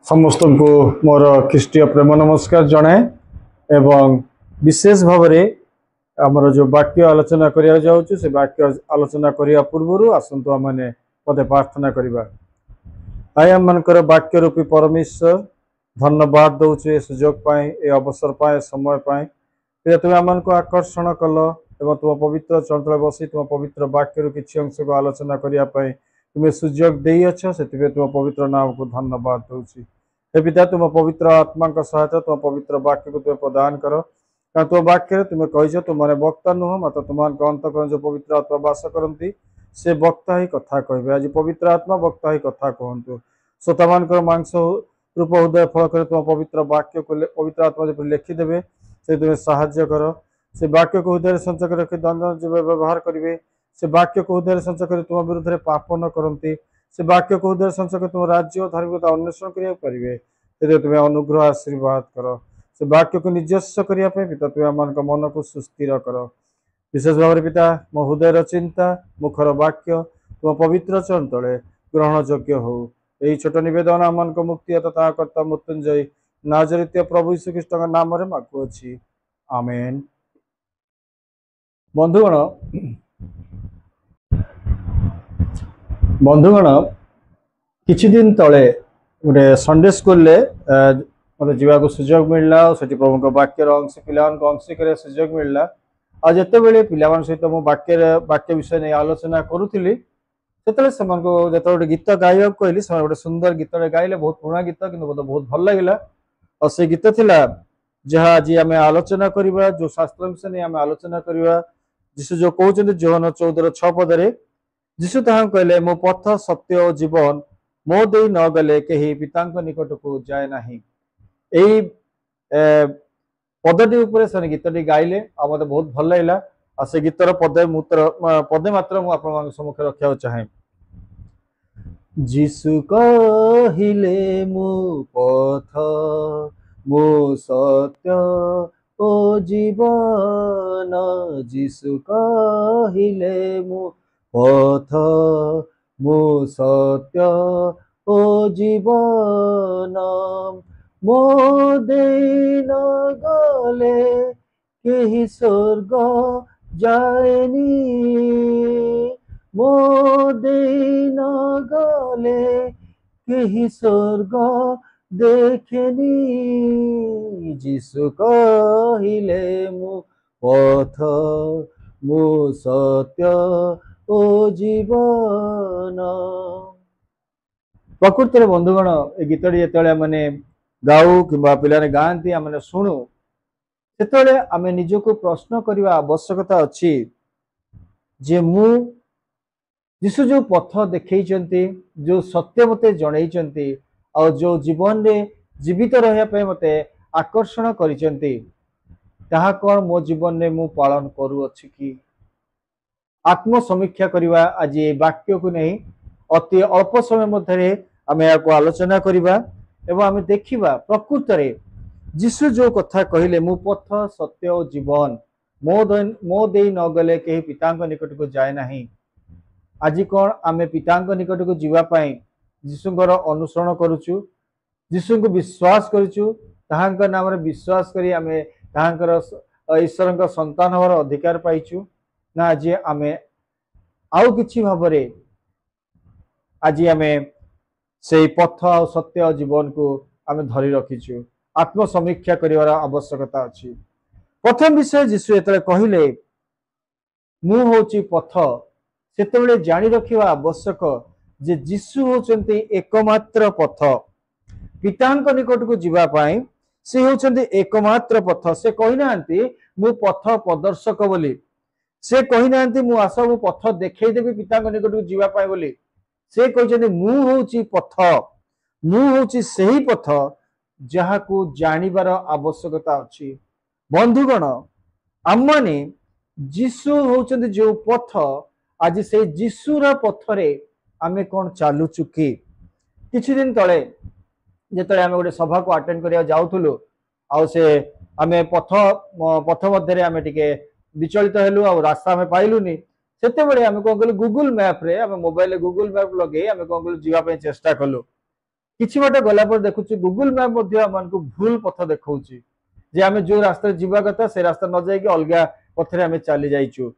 समस्त को मोर ख्रीष्टीय प्रेम नमस्कार जनाए एवं विशेष भाव में आमर जो वाक्य आलोचना करिया जाउछु से वाक्य आलोचना करिया पूर्व आसतु आम मैंने पदे प्रार्थना करबा। आय आम मनकर वाक्य रूपी परमेश्वर धन्यवाद दउछु ए सुजोग पाए ए अवसर पाए समय पाए फिर तुम आम को आकर्षण कल एवं तुम पवित्र चंद्र बसी तुम पवित्र वाक्य किसी अंश को आलोचना करने तुम्हें सुजोग दे अच्छा से तुम पवित्र नाम को धन्यवाद दउछि। हे पिता तुम पवित्र आत्मा का सहायता तुम पवित्र वाक्य को तुम प्रदान कर कारण तुम वाक्य तुम्हें कही तुमने वक्ता नुह मात्र तुम अंतकरण जो पवित्र आत्मा वास करती से वक्ता ही कथा कहे आज पवित्र आत्मा वक्ता ही कथा कहतु श्रोता मान मांस रूप हृदय फल कर तुम पवित्र वाक्य को पवित्र आत्मा जो लिखिदेवे से तुम्हें साहाय्य कर से वाक्य को हृदय संचय कर रखी दंड जो व्यवहार करेंगे से वाक्य को हृदय संचय कर तुम विरुद्ध में पाप न करती से वाक्य को हृदय संचय कर तुम राज्य और धार्मिकता अन्वेषण करेंगे तुम्हें अनुग्रह आशीर्वाद कर से वाक्य को निजस्व करने पिता तुम आम मन को सुस्थिर कर विशेष भाव में पिता मो हृदय चिंता मुखर वाक्य तुम पवित्र चरण तले ग्रहण योग्य हो यही छोट नवेदन आम को मुक्ति तथा कर्ता मृत्युंजय नाजरित प्रभु यीशु ख्रीष्ट नाम मागुअछि आमेन। बंधुगण किछि दिन तले गोटे संडे स्कूल मत जावाक सुजोग मिलला से प्रभु वाक्यर अंश पिला अंश कर सुजोग मिलला आ जिते बड़े पिला सहित मु वाक्य विषय नहीं आलोचना करूली से गोटे गीत गाइबा कहली से गोटे सुंदर गीत गाइले बहुत पुराना गीत कि बहुत भल लगे और से गीत थिला जहाँ आज आम आलोचना करवा जो शास्त्र विषय नहीं आम आलोचना करवा जीशु जो कहते जोहन 14:6 पदरे जीशु ताहा कहले मो पथ सत्य और जीवन मो दे न गले कहीं पिता निकट को जाए नहीं यही पदटी से गीतटी गाइले आ मत बहुत भल लगा आ से गीतर पदे मात्र मुझे सम्मुख रखा चाहे जीशु कहिले मो पथ मो सत्य ओ जीवन जीशु कहिले मो पथ मो सत्य ओ जीवन मो दे न गले केही स्वर्ग जाएनी मो दे न गले केही स्वर्ग देखेनी जीशु कहिले मो पथ मो सत्य ओ जीवन। प्रकृति बंधुगण ए गीतटी जो मैंने गाऊ कि पिला गाँती आम शुणु से आम निजक प्रश्न करने आवश्यकता अच्छी जे मु जीशु जो पथ देखई जो सत्य मते जनई और जो जीवन रे जीवित रहा मते आकर्षण करिसेंती ताहा कौन मो जीवन में मु पालन करूअछि कि आत्म समीक्षा करवा आज ये वाक्य को नहीं अति अल्प समय मध्य आम या आलोचना करवा एवं आम देखा प्रकृत रे जीशु जो कथा कहले मु पथ सत्य और जीवन मो दे न गले कहीं पिता निकट को जाए नहीं आज कौन आम पिता निकट को जीवाई जीशुंकर अनुसरण करुचु जीशु को विश्वास करुचु ताहांकर नाम विश्वास करी आमे ताहांकर ईश्वर संतान हमार अधिकार पाइचु ना आज आम आउ किछि भाव आज आम से पथ और सत्य जीवन को आम धरी रखीचु आत्म समीक्षा करिवार आवश्यकता अच्छी। प्रथम विषय जीशु एतले कहले मु होची पथ सेतेबेले जानी रखिवा आवश्यक जे जीशु होचंती एकमात्र पथ पितांक निकट को जीवा पाई से होचंती एकमात्र पथ से कहि नांती मु पथ प्रदर्शक बोली से कहि नांती मु आसा मु पथ देखै देबी पितांक निकट को जीवा पाई बोली से कहते मु होची पथ मु होची सही पथ जहा को जानिबार आवश्यकता अच्छी। बंधुगण आमने जीशु होचंती जो पथ आज से जीशुर पथरे आमे कौन चालुचु कि किछि दिन तले जेतले आमे गोटे सभा को अटेंड करिया जाउथुलु आ से आमे पथ मध्य आमे टिके विचलित हेलु आ रास्ता आमे पाइलुनी सेते बड़े आमे कोन कहलु गूगल मैप रे आमे मोबाइल गूगल मैप लगे आमे कोन कहलु जीवा पे चेष्टा कलु किछि बाटे गला पर देखुछु गूगल मैप मध्ये हमनको भूल पथ देखौछि जे आमे जो रास्ता जीवा कथा से रास्ता न जाई कि अलगा पथरे आमे चली जाइछु।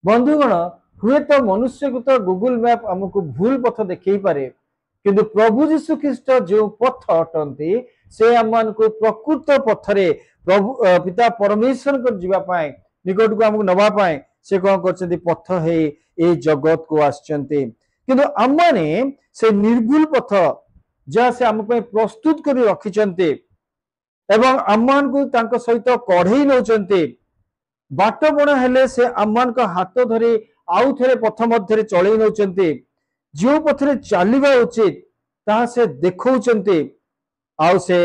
बंधुगण हुए तो मनुष्य को तो गूगल मैप हमको भूल पथ देखई पारे किंतु प्रभु यीशु ख्रीस्ट जो पथ अटंती से हमको प्रकृत पथरे प्रभु पिता परमेश्वर को जीवा पाए निकट को हमको नवा पाए से कौन करछथि पथ हे ए जगत को आछंती किंतु हमने से निर्भुल पथ जहाँ से हम प्रस्तुत कर रखिंटे एवं आम को तांको सहित कढ़ई नौचंती बाट बण हेले से आम हाथ धरी आउ थे पथ मध्य चलई नौचंती जो पथरे चलवा उचित ता से देखौचंती आउ से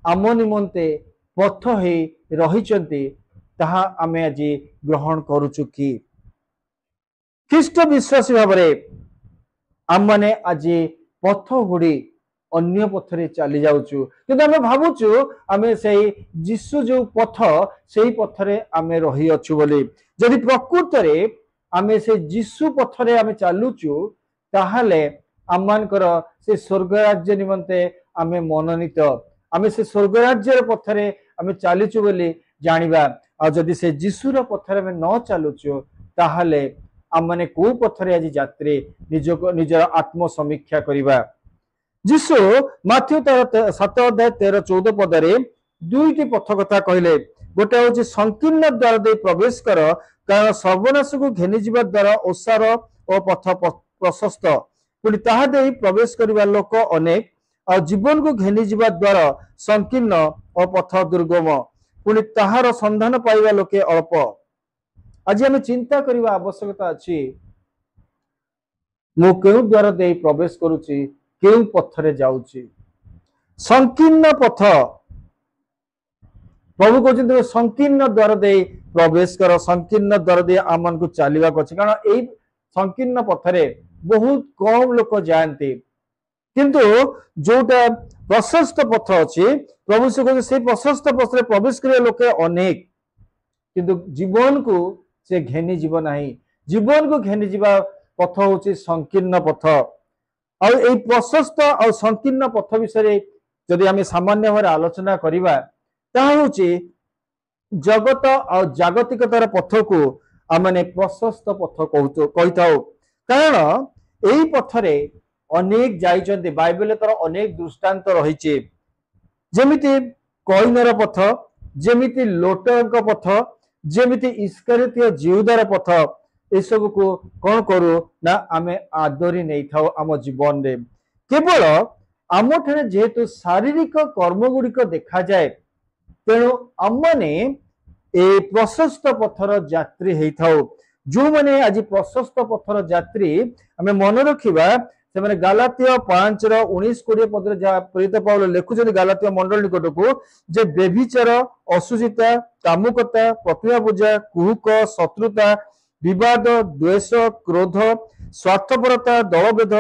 आम निमंते पथ ही रहिचंती ताहा आमे आज ग्रहण करूचु कि ख्रीष्ट विश्वासी भाव आम मैंने आज पथ गुड़ी अन्य पथरे चली जाऊचु किंतु आमे भावुचु आमे से जीशु जो पथ से पथरे आमे रही अच्छु बोली जदि प्रकृत रे आमे से जीशु पथरे आमे चालुचु ताहाले आममानकर से स्वर्ग राज्य निमंते आमे मनोनीत आमे से स्वर्ग राज्य पथरे आमे चालुचु बोली जानिबा आ जदि से जीशुर पथरे आमे न चालुचु ताहाले आम माने को पथरे आज यात्री निजर आत्म समीक्षा करिबा। जीशु माथ्यू 7 अध्याय 13-14 पदरे दुईटी पथ कथा कहले गोटे हूँ संकीर्ण द्वार दे प्रवेश कर कारण सर्वनाश को घेनी जीवा द्वारा ओसार और पथ प्रशस्त पुणी ताहा दे प्रवेश करिबा लोक अनेक और जीवन को घेनी जीवा द्वारा संकीर्ण और पथ दुर्गम पुणी ताहार संधान पाइबा लोके अल्प। आज आम चिंता करने आवश्यकता अच्छी मु क्यों द्वार दे प्रवेश करुच्ची क्यों पथरे जाऊची संकीर्ण पथ प्रभु कहते संकीर्ण द्वार दे प्रवेश कर संकीर्ण द्वार दे आम को चलवा कारण यही संकीर्ण पथरे बहुत कम लोक जाती किंतु जोटा प्रशस्त पथ अच्छी प्रभु से कहते से प्रशस्त पथरे प्रवेश कर लोके अनेक किंतु जीवन को से घेनी जीव नहीं जीवन को घेनी जीवा पथ हूँ संकीर्ण पथ और ये प्रशस्त और संकीर्ण पथ विषय जदि आम सामान्य भाव आलोचना करवा हूँ जगत और जागतिकतार पथ को आम प्रशस्त पथ कही कारण यही पथरे अनेक जाइछन्ति बाइबल तर अनेक दृष्टांत रही जेमिति कईनर पथ जेमिति लोटक पथ जेमिति इस्करियोती जिहुदार पथ ये सब को कौन करू ना आमे आदरी नहीं था आम जीवन रे केवल आम ठाने जेहेतु शारीरिक कर्म गुड़िक देखा जाए तेणु आम माने ए प्रशस्त पथर यात्री होता जो मैंने आज प्रशस्त पथर यात्री आम मन रखा से मैंने गालातिय 5:19-20 पद जहाँ प्रेरित पाउल लिखुं गालातिय मंडल निकट को जे बेभिचार अशुचिता कामुकता प्रतिमा पूजा कुहुक शत्रुता विवाद द्वेष क्रोध स्वार्थपरता दलभेद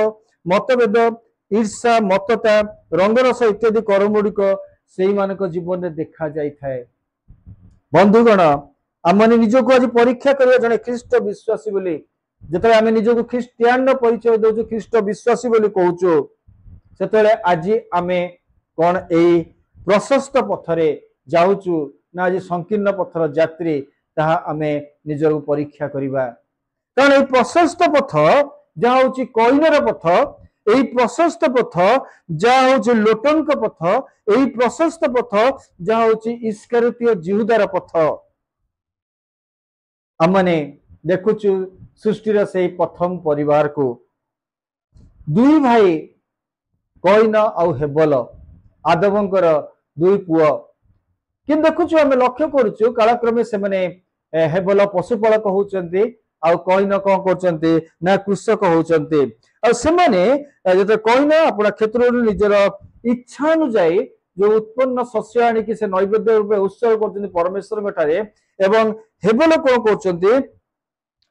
मतभेद ईर्षा मतता रंगरस इत्यादि कर्म गुड़िक से जीवन में देखा जाए। बंधुगण आम निजक आज परीक्षा करिया जने ख्रीष्ट विश्वासी बोली जिते आम निजक ख्रीस्टियान परिचय दौचु ख्रीष्ट विश्वासी बोली कहूचु से आज आम कौन यही प्रशस्त पथरे जाऊचु ना आज संकीर्ण पथर यात्री ताहा आमे निजर परीक्षा करिबा कारण ये प्रशस्त पथ जहाँ हूँ कईनर पथ यही प्रशस्त पथ जहाँ हूँ लोटनक पथ यही प्रशस्त पथ जहाँ हूँ इस्करियोती जिहुदार पथ आमने देखुचु सृष्टिर से प्रथम परिवार को दुई भाई कईन आउ हेबल आदमंकर दुई पुआ कि देखुचु आम लक्ष्य करुचु कालक्रमे से मैंने हेबल पशुपालक होउचंती आउ कईन कौन करचंती ना कृषक होउचंती आ सेमाने जते कईन अपना क्षेत्र निजर इच्छा अनुसार जो उत्पन्न शस्य आनिकी से नैवेद्य रूपे उत्सर्ग करचंती परमेश्वर ठारे एवं हेबल कौन करचंती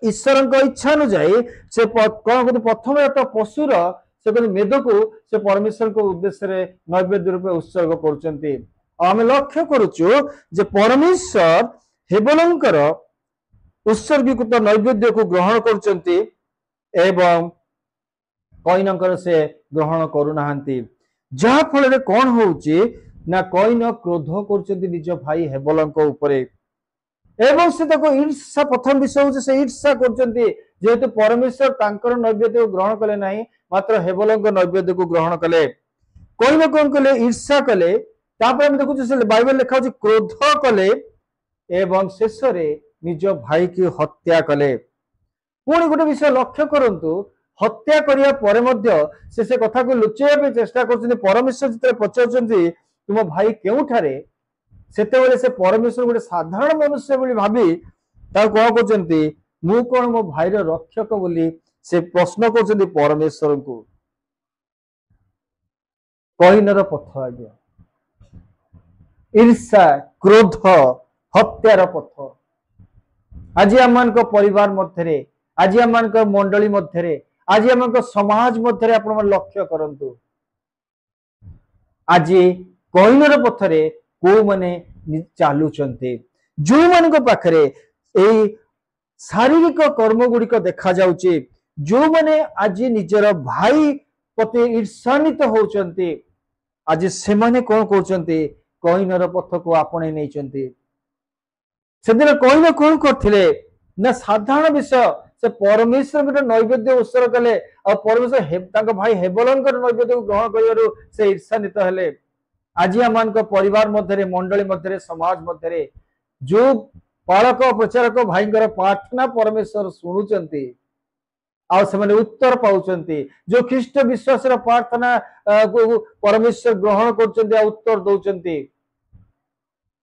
ईश्वर इच्छा अनुसार से कौन करते प्रथम एक पशुर से कहते मेद को से परमेश्वर को उद्देश्य नैवेद्य रूपे उत्सर्ग करचंती आम लक्ष्य करुचु जे परमेश्वर हेबलंकर उत्सर्गीकृत नैवेद्य को ग्रहण करचंती एवं कईनकर से ग्रहण करूनाहांती जहा फल कौन होउची ना कईन क्रोध कर निज भाई हेबलंक उपरे एवं से ताको ईर्षा प्रथम विषय होचे से ईर्षा करचंती जेहेतु परमेश्वर तांकर नैवेद्य को ग्रहण कले नाही मात्र हेबलंक नैवेद्य को ग्रहण कले कईन कौन कले ईर्षा कले तापर हम देखु से बाइबल लिखा होची क्रोध कले एवं शेष रे निज भाई की हत्या कले पुणी गोटे विषय लक्ष्य करंतु हत्या करिया परे मध्य से कथा को लुचेया पे चेष्टा करछन्ती परमेश्वर जिते पचारछन्ती तुम भाई केउठारे सेतेबेले से परमेश्वर गोटे साधारण मनुष्य बोली भाबी ता कौन करछन्ती मु कोन मो भाई रो रक्षक बोली से प्रश्न करछन्ती परमेश्वर को कईनर पथ आज्ञा ईर्षा क्रोध हत्यार पथ आज आम परिवार मध्य आज आम मंडली मध्य आज आम समाज मध्य आपण लक्ष्य करंतु आज कईनर पथरे को माने चालुचंते जो मान पाखरे ए शारीरिक कर्म गुड़िक देखा जाउचे जो माने आज निजर भाई प्रति ईर्षान्वित होचंते आज से माने कौन कहते कईनर पथ को आपणे नहीं सेदिन कईन कौन करथिले ना साधारण विषय से परमेश्वर गोटे नैवेद्य उत्सर्ग कले और परमेश्वर भाई हेबलंक नैवेद्य को ग्रहण करिवारु से ईर्षान्वित हेले आज आम परिवार मध्य मंडली मध्य समाज मध्य जो पालक प्रचारक भाई प्रार्थना परमेश्वर शुणुचंती आने उत्तर पाउचंती जो ख्रीष्ट विश्वास प्रार्थना परमेश्वर ग्रहण कर उत्तर दौरान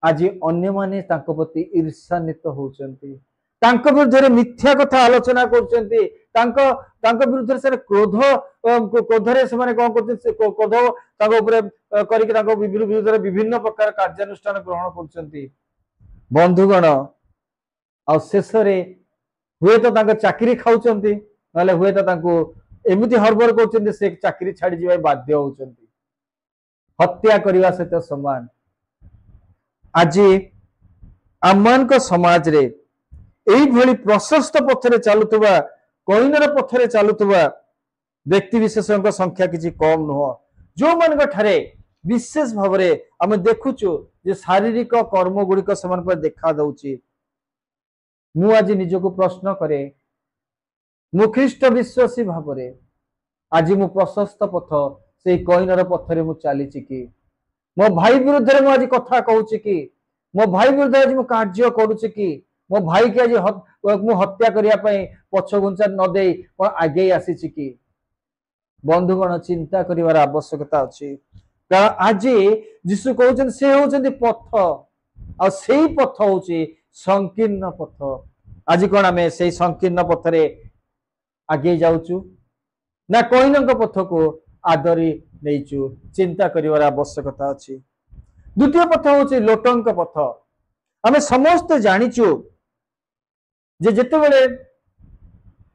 आज अन्य माने तांको प्रति ईर्षान्वित होचंती विरुद्ध मिथ्या कथा आलोचना कर विरुद्ध से क्रोध क्रोधरे से माने कौन करते क्रोध विरुद्ध विभिन्न प्रकार कार्यानुष्ठान ग्रहण कर बंधुगण शेष हुए तो चाकरी खाऊंती ना हुए तो एमती हरबर कर चाकरी छाड़ी जाए बाध्य होती हत्या करने सहित समान आज आम समाज रे यही प्रशस्त पथरे चलुवा कईनर पथरे चलुवा व्यक्ति विशेष संख्या किसी कम नुह जो मान विशेष भाव आम देखुचु जे शारीरिक कर्म गुड़िक से देखा दउची मु आज निजको प्रश्न करे मु ख्रीष्ट विश्वासी भाव आज मु प्रशस्त पथ से कईनर पथरे मु चली कि मो भाई विरुद्ध में आज कथा कहूँ कि मो भाई विरुद्ध आज मु कार्य करुच्ची कि मो भाई के आज मु हत्या करने पछघुंचा नदे आगे आसी कि बंधुगण चिंता करिवार आवश्यकता अच्छी कारण आज जीशु कहते से होचंदी पथ आ सेही पथ होची संकीर्ण पथ आज कौन आम से संकीर्ण पथरे आगे जाऊचु ना कईनक पथ को आदरी नहीं चिंता करिवार आवश्यकता अच्छी द्वितीय पथ होची लोटंक पथ आम समस्त जानिचु जे जेतेबेले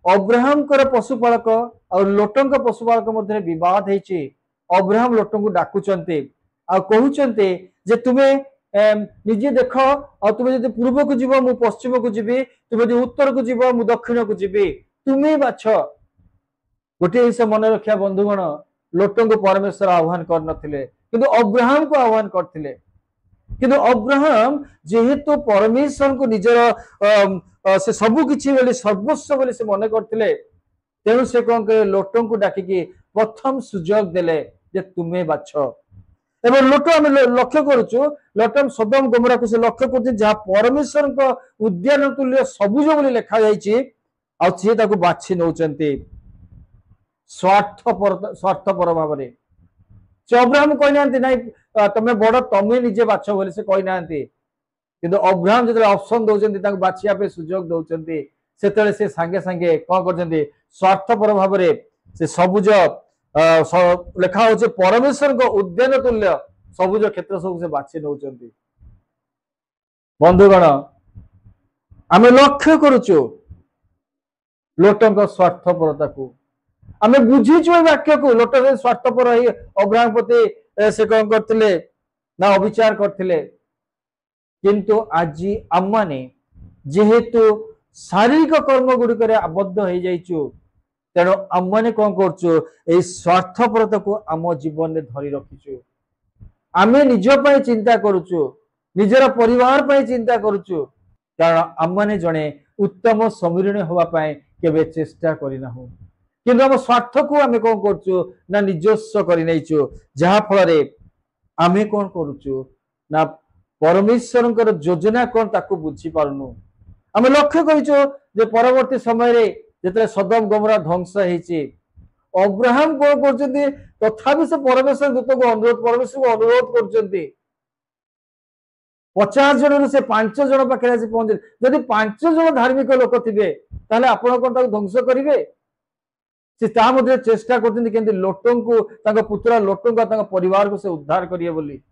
अब्राहम पशुपालक और लोटंक पशुपालक मध्य विवाद होती अब्राहम लोटन को डाकुचंते आ कहउचंते जे तुमे निजे देख और तुमे जदि पूर्व को जीव मु पश्चिम को जीवी तुमे जदि उत्तर को जीव मु दक्षिण को जीवी तुमे बाछ गोटे जिस मन रखा बंधुगण लोटन को परमेश्वर आह्वान करनथिले किंतु अब्राहम को आह्वान करथिले किंतु अब्राहम जेहेतु परमेश्वर को निजर से सबु किछि बोली सर्वस्व बोली से मन करथिले तेणु से कौन करे लोटन को डाकिकी प्रथम सुजोग देले जे तुमे बाछ एवं लोट आम लक्ष्य करुचु लोटन सदम गोमरा को से लक्ष्य कर जहाँ परमेश्वर को उद्यान तुल्य सबुज बोली लिखा जाइए सी ताको बाछि नौचंती स्वार्थपर भाव से अब्राहम कहना ना तमें बड़ तमें निजे बाछ बोली से कहना किंतु अब्राहम जो ऑप्शन दौरान बाछिया सुजोग दौरान से सांगे सांगे कौन कर स्वार्थपर भाव से सबुज लेखा हो परमेश्वर को उद्यान तुल्य सबुज क्षेत्र सब से बाछि नौचंती बंधुगण आम लक्ष्य करुचु लोटंक स्वार्थपरता को आम बुझीचु वाक्य को लोट स्वार्थपर अब्राहम प्रति से कौन करते ना अविचार करते किंतु आज आम माने जेहेतु शारीरिक कर्म गुड़िक आबद्ध हो जाइचु तेणु आम मैंने कौन कर स्वार्थपरता को आम जीवन में धरी रखीचु आम निजपाई चिंता करुचु निजर परिवार पर चिंता करुचु कारण आम मैंने जड़े उत्तम समीरण हाँपाई केवे चेष्टा करना किंतु आम स्वार्थ को आम कौन करुचु ना निजस्व कर जहा फल आम कौन करुचु ना परमेश्वर योजना कौन ताकू बुझी पारुनु आम लक्ष्य कर परवर्ती समय जो सदम गमरा ध्वंस होती अब्राहम कौन कर तथापि से परमेश्वर दूत को अनुरोध परमेश्वर को अनुरोध कर 50 जन से 5 जन पाखे आसी पहुंचे जदि 5 जन धार्मिक लोक थे आपण कौन ध्वंस करेंगे से चेष्टा कर लोटों को पुत्रा लोटों को परिवार को से उद्धार करिए बोली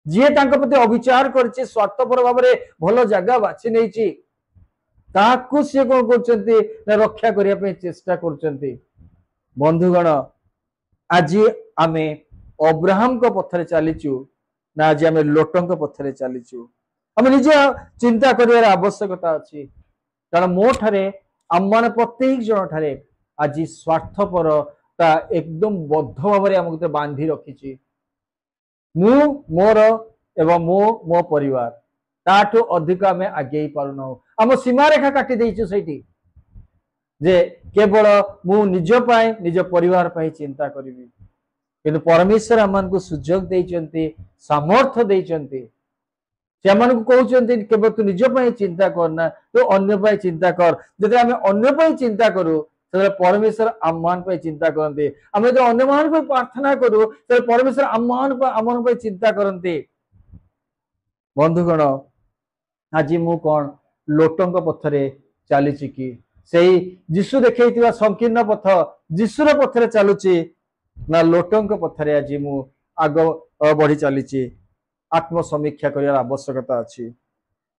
जी प्रति अविचार कर स्वार्थपर भाव में भल जगह बाछि नहीं सी कौन कर रक्षा करने चेष्टा कर बंधुगण आज आम अब्राहम को पथरे चलीचु ना आज आम लोटों पथरे चलीचु आम निजे चिंता कर आवश्यकता अच्छी कारण मो ठारे आम मान प्रत्येक जन ठारे आज स्वार्थपरता एकदम बद्ध भाव आम बांधि रखी मु मोर एवं मो परिवार ताठू अधिक आम आगे पारुना आम सीमा रेखा काटी देचु सेठी जे केवल मु निज पाए निज परिवार पाए चिंता करी किंतु परमेश्वर आम को सुजोग देइचंती सामर्थ्य देइचंती से आम को कहते केवल तू निज पाए चिंता करना तो अन्य पाए चिंता कर जब आम अन्य पाए चिंता करूँ परमेश्वर आम मान चिंता करते आम जो अन्य मान प्रार्थना करूँ परमेश्वर आम चिंता करते बंधुगण आज मु कौन लोटों पथरे चली कि से जीशु देखा संकीर्ण पथ जीशुर पथरे चलुची ना लोटों पथरे आज मु आग बढ़ी चली आत्म समीक्षा कर आवश्यकता अच्छी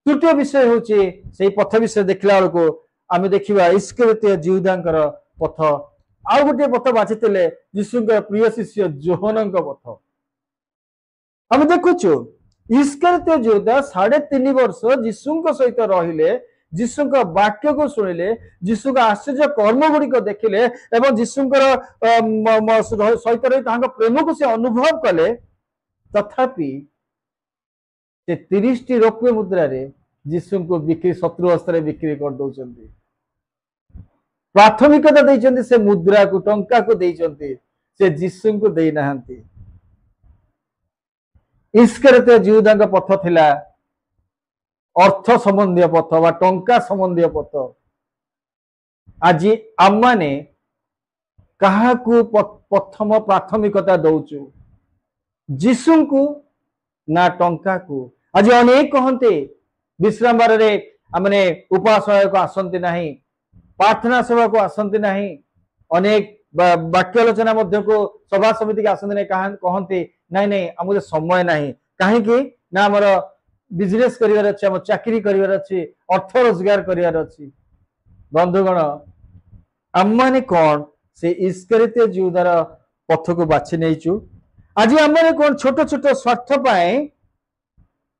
तृतीय विषय हूँ से पथ विषय देखला बेलू आम देखा इस्करियोती जिहुदांकर पथ आउ गोटे पथ बाछी जीशु प्रिय शिष्य जोहन पथ आम देखुचु इस्करियोती जिहुदा 3.5 वर्ष जीशु सहित रहिले जीशु वाक्य को शुणिले जीशु आश्चर्य कर्म गुड़िक देखिले एवं जीशु सहित रही प्रेम को से अनुभव कले तथापि 30 रौप्य मुद्रा जीशु को बिक्री शत्रु हस्त बिक्री कर दौरान प्राथमिकता देइचंती से मुद्रा को टंका को देइचंती से जीशु को देई नाहंती इस्करियोती जिहुदा पथ थिला अर्थ संबंधी पथ व टंका संबंधी पथ आज आम माने कहा प्रथम प्राथमिकता दौचु जीशु को ना टंका को आज अनेक कहते विश्राम बार आमने उपासना को आसंती नहीं प्रार्थना सभा को आसंती नहीं अनेक वाक्यालोचना को सभा समिति की आसंती नहीं कहते नहीं नहीं आम समय नहीं कहीं ना आमर बिजनेस करिवार अच्छे आम चाकरी करिवार अच्छे अर्थ रोजगार करिवार अच्छे बंधुगण आम माने कौन से इस्करियोती जिहुदार पथ को बाछि नेइचु आज आम माने कौन छोट छोट स्वार्थ पाए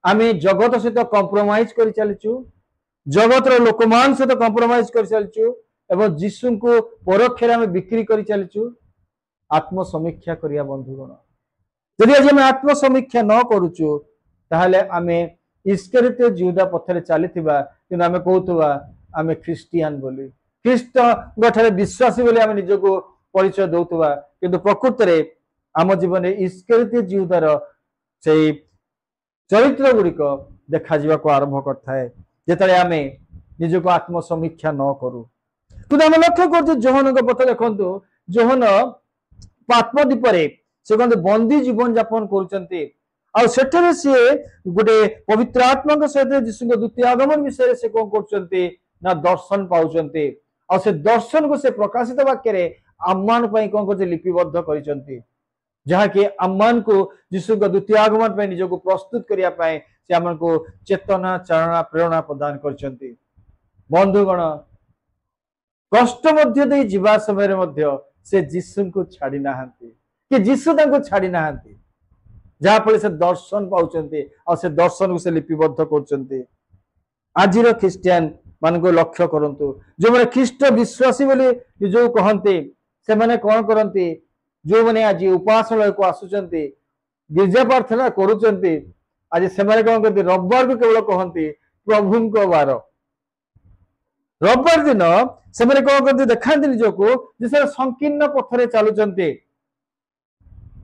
आम जगत सहित कंप्रोमाइज कर चलीचु जगतर लोक मान सहित कंप्रोमाइज कर चलीचु एवं जीशु को परोक्षे आम बिक्री कर चलीचु आत्म समीक्षा करिया बंधुगण जदि आज आम आत्म समीक्षा न करूचु ताहले आमे इस्करियोती जिहुदा पथरे चलीथिबा किंतु आमे कहउथबा आमे ख्रिस्टियान बोली ख्रिस्ट गठारे विश्वासी बोली आमे निजको परिचय दउथबा किंतु प्रकृत रे आम जीवन इस्करियोती जिहुदार से चरित्र गुड़िक देखा को आरंभ करथाए जेतले आमे निजको आत्म समीक्षा न करू किंतु आमे लक्ष्य करछु जोहन को पथ देखंतु जोहन आत्मदीप रे से कहते बंदी जीवन यापन करुचंती आठे सी गोटे पवित्र आत्मा सहित जीशु द्वितीय आगमन विषय से कौन कर दर्शन पाँच से दर्शन को से प्रकाशित वाक्य आम्मान कौन कर लिपिबद्ध कर जहाँकि आम्मान को जीशु द्वितीय आगमन पर निजक प्रस्तुत करने से आम को चेतना चारणा प्रेरणा प्रदान कर बंधुगण कष्ट मध्य दे जीवा समय से जीशु को छाड़ी नाहांती कि जीशु तांको छाड़ी नाहांती जहाँफल से दर्शन पाँच से दर्शन को से लिपिबद्ध कर आज ख्रिस्टियान मान को लक्ष्य करंतु जो मैंने ख्रीष्ट विश्वासी बोली जो कहते से मैंने कौन करती जो मैंने आज उपासनालय को आसुचंती गिरजा प्रार्थना करुचंती आज से कौन करती रविवार को केवल कहती प्रभु को बार रविवार दिन से कौन करते देखा निजको जे संकीर्ण पथरे चलुचंती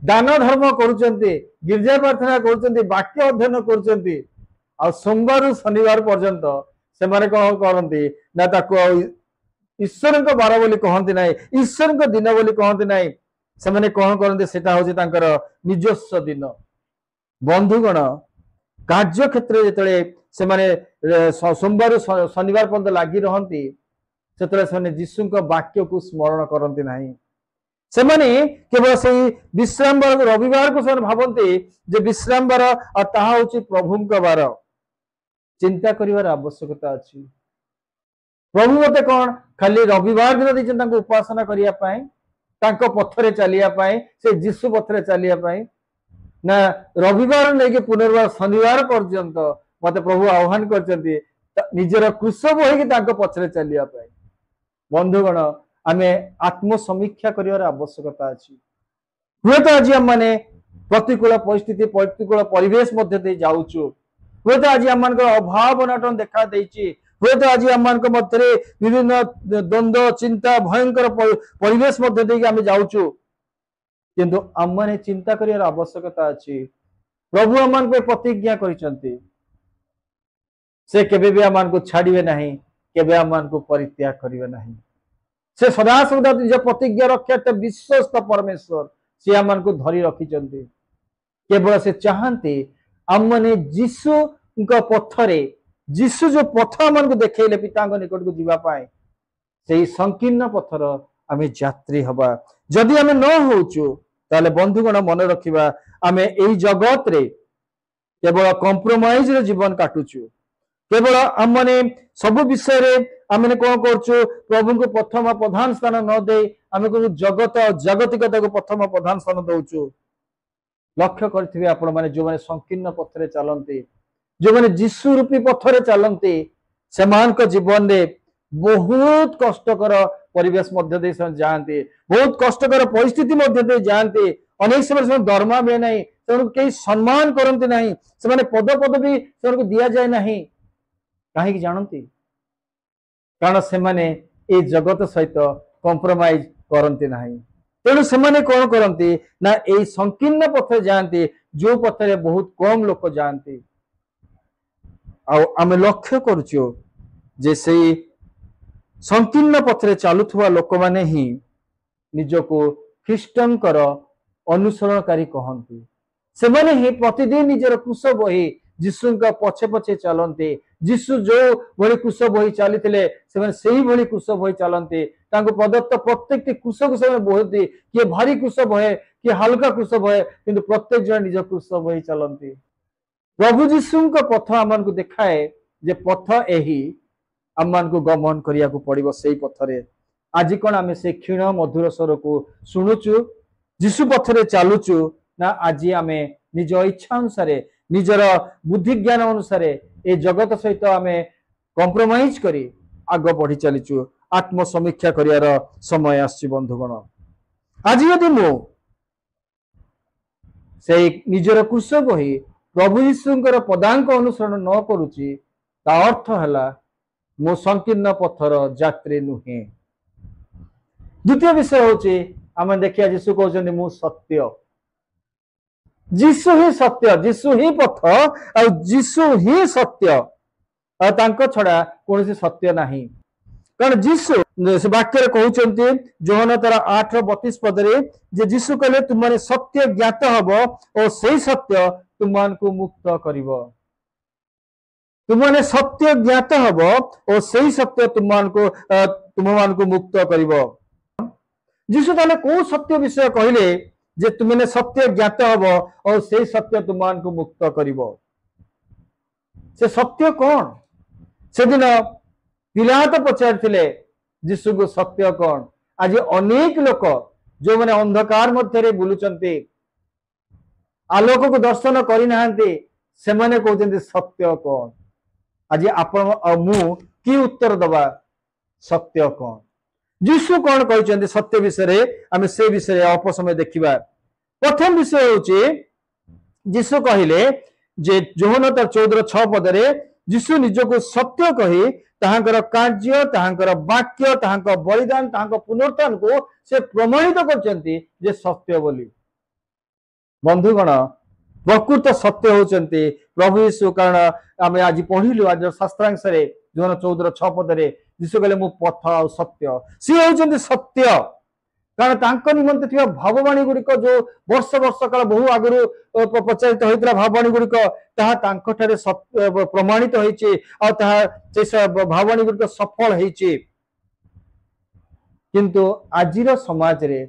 दान धर्म करुचंती गिरजा प्रार्थना करुचंती वाक्य अध्ययन करुचंती आ सोमवार शनिवार पर्यंत से कौन करती ना ईश्वर बार बोली कहती ना ईश्वर दिन बोली कहती ना से कौन करते सेटा हूँ निजस्व दिन बंधुगण कार्य क्षेत्र जो सोमवार शनिवार पर्यंत लगी रहती से जीशु वाक्य को स्मरण करती ना से केवल से विश्राम बार रविवार को भावती जे विश्राम बार और ताहा हूँ प्रभु बार चिंता करिवार आवश्यकता अच्छी प्रभु मते कौन खाली रविवार दिन देते उपासना करने पथरे चलिए से जीशु पथरे चलिए ना रविवार नहीं पुनर्वार शनिवार पर्यंत मत प्रभु आह्वान करते निजर क्रूश बोही पछरे चलिए बंधुगण आमे आत्मसमीक्षा करिवार आवश्यकता अच्छी हुए तो आज आम मैंने प्रतिकूल परिस्थिति प्रतिकूल परिवेश मध्य जाऊँ हुए तो आज आम अभाव अनाटन देखा हुए तो आज आम मध्य विभिन्न द्वंद्व चिंता भयंकर परिवेश मध्य आम जाऊँ किंतु आम मैंने चिंता कर आवश्यकता अच्छी प्रभु आम प्रतिज्ञा करिसें से केबे भी आम को छाड़े ना केबे आम को परित्याग करेंगे ना से सदा सदा निज प्रतिज्ञा रक्षा विश्वस्त परमेश्वर सी आम को धरी रखिंट केवल से चाहते आम मैंने जीशु पथरे जीशु जो पथ आम को देखले पिता निकट को जीवाई से संकीर्ण पथर आम यात्री हवा जदि आम न होचु ताले बंधुगण मन रखा आम यही जगत रे केवल कंप्रोमाइज जीवन काटुचु केवल आम मैंने सब विषय रे आम कौन कर प्रभु को प्रथम प्रधान स्थान न दे आम को जगत जागतिकता को प्रथम प्रधान स्थान दौचु लक्ष्य करेंगे आपण मैंने जो मैंने संकीर्ण पथरे चलते जो मैंने जीशु रूपी पथरे चलते से जीवन में बहुत कष्टकर परिवेश मध्य जाते बहुत कष्टकर परिस्थिति मध्य जाते अनेक समय दरमा मिले ना से कई सम्मान करते ना से पद पदवी से दि जाए ना कहीं जानती कारण से जगत सहित कंप्रोमाइज करते ना तेणु से कौन करती ना यही संकीर्ण पथरे जाते जो पथरे बहुत कम लोक जाते आम लक्ष्य करुचु जे से संकीर्ण पथरे चलुवा लोक माने ही निजको ख्रीष्टंकर अनुसरणकारी कहती से माने ही प्रतिदिन निजर क्रूश बही जीशु पछे पछे चलते जीशु जो भली क्रूश बही चली से भली क्रूश बही चलते प्रदत्त प्रत्येक क्रूश को से बोहती किए भारी क्रूश बहे किए हल्का क्रूश बहे किंतु प्रत्येक जन निज क्रूश बही चलती प्रभु जीशु पथ आम को देखाए जे पथ यही आम को गमन करिया को पड़िबो सेही पथरे आज कौन आम से क्षीण मधुर स्वर को शुणुचु जीशु पथरे चलुचु ना आज आम निज इच्छा अनुसार निजर बुद्धि ज्ञान अनुसार ए जगत सहित आम कंप्रोमाइज करी आग बढ़ी चलीचु आत्मसमीक्षा करियार समय आछि बंधुगण आज यदि मु से निजर क्रूश बही प्रभु यीशुंकर पदांक अनुसरण न करुची ता अर्थ है मो संकीर्ण पथर यात्री नुहे द्वितीय विषय हूँ आम देखिए जीशु कहते मु सत्य जीशु ही सत्य जीशु ही पथ आ जीशु ही सत्य छड़ा कौन सत्य नहीं कारण जीशु वाक्य कहते जोहन तार 8:32 पदरे जे जीशु कहले तुमने सत्य ज्ञात हब और सही सत्य तुम को मुक्त करिब तुमने सत्य ज्ञात हब और सही सत्य तुम मुक्त करिब जीशु ताले को सत्य विषय कहले जे तुमने सत्य ज्ञात हब और सही सत्य तुम को मुक्त करिब से सत्य कौन से दिन पिलात पचार जीशु को सत्य कौन आज अनेक लोक जो मैंने अंधकार मध्य बुलुचंती आलोक को दर्शन करना से कहते सत्य कौन आज आपण मु कि उत्तर दबा सत्य कौन जीशु कौन कहते सत्य विषय आम से विषय अल्प समय देखा प्रथम विषय हूँ जीशु कहले जे जोहन 14:6 जीशु निजको सत्य कही ताहांकर कार्य ताहांकर वाक्य ताहांकर बलिदान ताहांकर पुनरुत्थान को से प्रमाणित करचंती जे सत्य बोली बंधुगण प्रकृत सत्य होचंती प्रभु यीशु कारण आम आज पढ़िलु आज शास्त्रांश जोहन 14:6 जीशु कहले मु पथ और सत्य सी होचंती सत्य कारण तांको निमंते थिबा भाववाणी गुड़िक जो वर्ष वर्ष काल बहु आगु प्रचारित होता भाववाणी गुड़िक ताहा तांको ठारे प्रमाणित होइछि आ ताहा से भाववाणी गुड़िक सफल होइछि किंतु आजिर समाज रे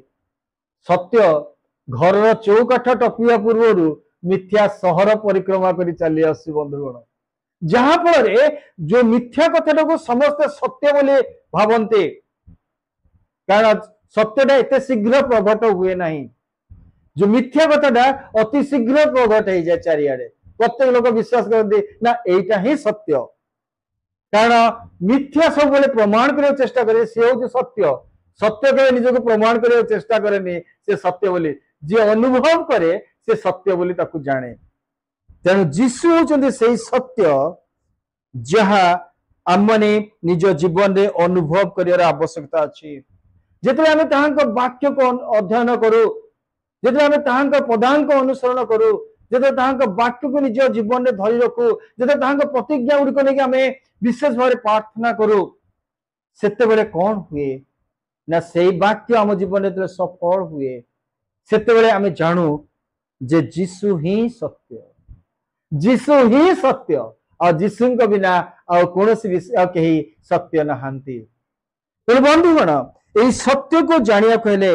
सत्य घर चौकाठ टपिया पूर्व मिथ्या सहर परिक्रमा करी चली आसी बंधुगण जहाँ फल जो मिथ्या कथाटा को समस्त सत्य बोले भावन्ते कारण सत्यटा एत शीघ्र प्रकट हुए नहीं जो मिथ्या कथाटा अति शीघ्र प्रकट हो जाए चारिआडे प्रत्येक लोक विश्वास करते ना एटा ही सत्य कारण मिथ्या सब बेले प्रमाण करने चेष्टा करे से हूँ सत्य सत्य के निजक प्रमाण करने चेष्टा करे से सत्य बोली जी अनुभव करे से सत्य बोली ताकू जाने तेणु जीशु होचंदी से सत्य जहाँ आम माने निज जीवन रे अनुभव करियर आवश्यकता अछि जेतले आमे ताहांक वाक्य को अध्ययन करू जेतले आमे ताहांक पदांक अनुसरण करू जेतले ताहांक वाक्य को निज जीवन रे धरि रखू जेतले ताहांक प्रतिज्ञा गुडी को लेके आमे विशेष भाव प्रार्थना करू सेते बेले कोन हुए ना सेई वाक्य आम जीवन रे सफल हुए सेते बेले आमे जानू जे जीशु ही सत्य और जीशु को बिना और कौनसी विषय कहीं सत्य नहांती तो बंधुगण यही सत्य को जानिया कहले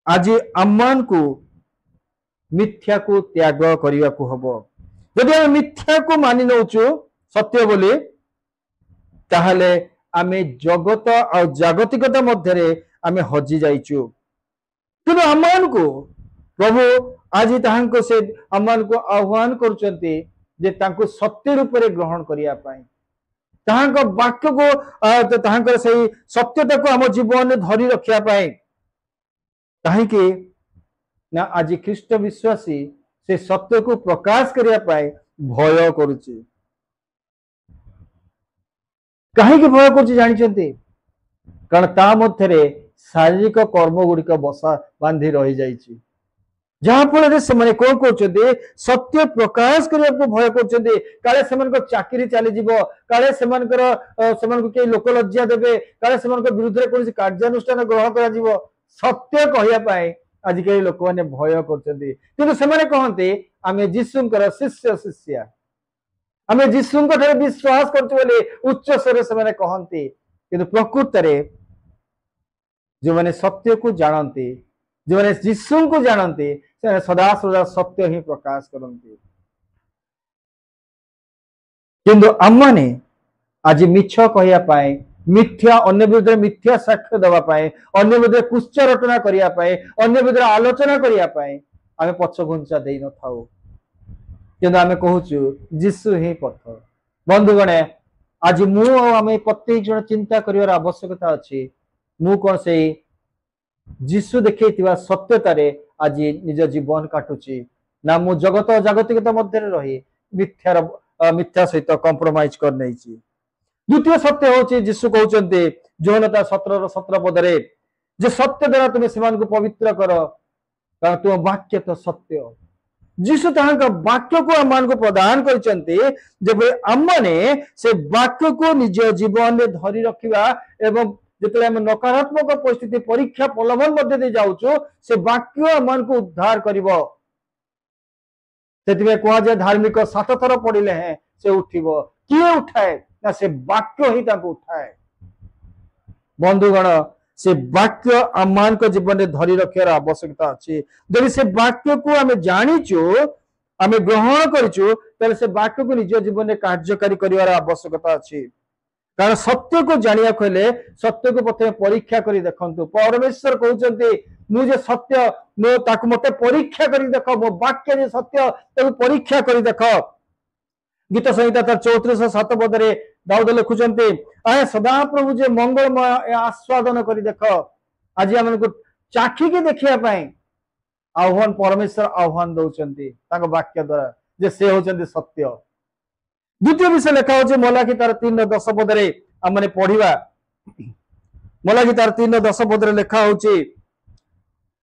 आज आमान को मिथ्या को त्याग करने को हबो यदि आम मिथ्या को मानि नौचु सत्य बोली ताहले आमे जगत और जागतिकता मध्य आमे हजि जाइचु किंतु आमान को प्रभु आज ताहांको से आमान को आह्वान करचंती जे तांको सत्य रूप में ग्रहण करिया पाई ताहांको वाक्य को ताहांकर सही सत्यता को आम जीवन में धरी रखिया पाई काहेकि ना आज ख्रीष्ट विश्वासी से सत्य को प्रकाश करिया पाई भय करुची काहेकि भय करुची जानिचंती कारण ता मध्यरे शारीरिक कर्म गुड़िक बसा बांधी रही जाइछि जहाँ फल से कौन कर सत्य प्रकाश करने को भय कर काले से चाकरी चली काले से लोक लज्जा देवे काले से विरुद्ध कौन कार्यानुष्ठान ग्रहण कर सत्य कहवाई आजिकल लोक मैंने भय कर कहते आम जीशुंकर शिष्य शिष्या आम जीशुंक विश्वास कर उच्च स्वर से कहते कि प्रकृत जो मैंने सत्य को जानते जो मैंने जीशु को जानते सदा सदा सत्य ही प्रकाश करते किंतु आमने आज मिछ कहवाई मिथ्या अन्य विरुद्ध मिथ्या साक्ष्य देवाई अन्य विरुद्ध कुश्च रटना करने अन्य विरुद्ध आलोचना करने आम पछ घुंचा दे न था कि आम कहूँ जीशु ही पथ बंधुगणे आज मुझे प्रत्येक जन चिंता कर आवश्यकता अच्छी मु कौन से जीशु देखे सत्यतार आज निज जीवन काटुची ना मु जगत जागतिकता मध्य रही मिथ्या सहित कंप्रोमाइज कर नहीं द्वितीय सत्य हूँ जीशु कहते जोहन 17:17 जे सत्य द्वारा तुम्हें से पवित्र कर कारण तुम वाक्य तो सत्य जीशु ताहांका वाक्य को आम को प्रदान करते आमने से वाक्य को निज जीवन में धरी रखा एवं जिते आम नकारात्मक परिस्थिति परीक्षा प्रलोभन मध्य जाऊँ से वाक्य आम को उद्धार कर कह जाए धार्मिक 7 थर पड़े हैं से उठिब किए उठाए ना से वाक्य ही उठाए बंधुगण से वाक्य आम जीवन में धरी रखार आवश्यकता अच्छी जब से वाक्य को आम जाचु आम ग्रहण करूँ से वाक्य को निज जीवन में कार्यकारी कर आवश्यकता अच्छी कारण सत्य को जानिया कहले सत्य को प्रथम परीक्षा करी देखंतु परमेश्वर कहते मुझे सत्य मते परीक्षा करी देख मो वाक्य जे सत्य ताको परीक्षा करी देख गीत संहिता 34:7 दाऊद लिखुचंती आए सदा प्रभु जे मंगलमय आस्वादन करी देख आज हमको चाखी के देखिया पाए आह्वान परमेश्वर आह्वान दौरान वाक्य द्वारा जे से होचंती सत्य। द्वितीय विषय लेखा हो मलाकी तार 3:10 पदरे आम पढ़ा मलाकी तार 3:10 पदरे लेखा हो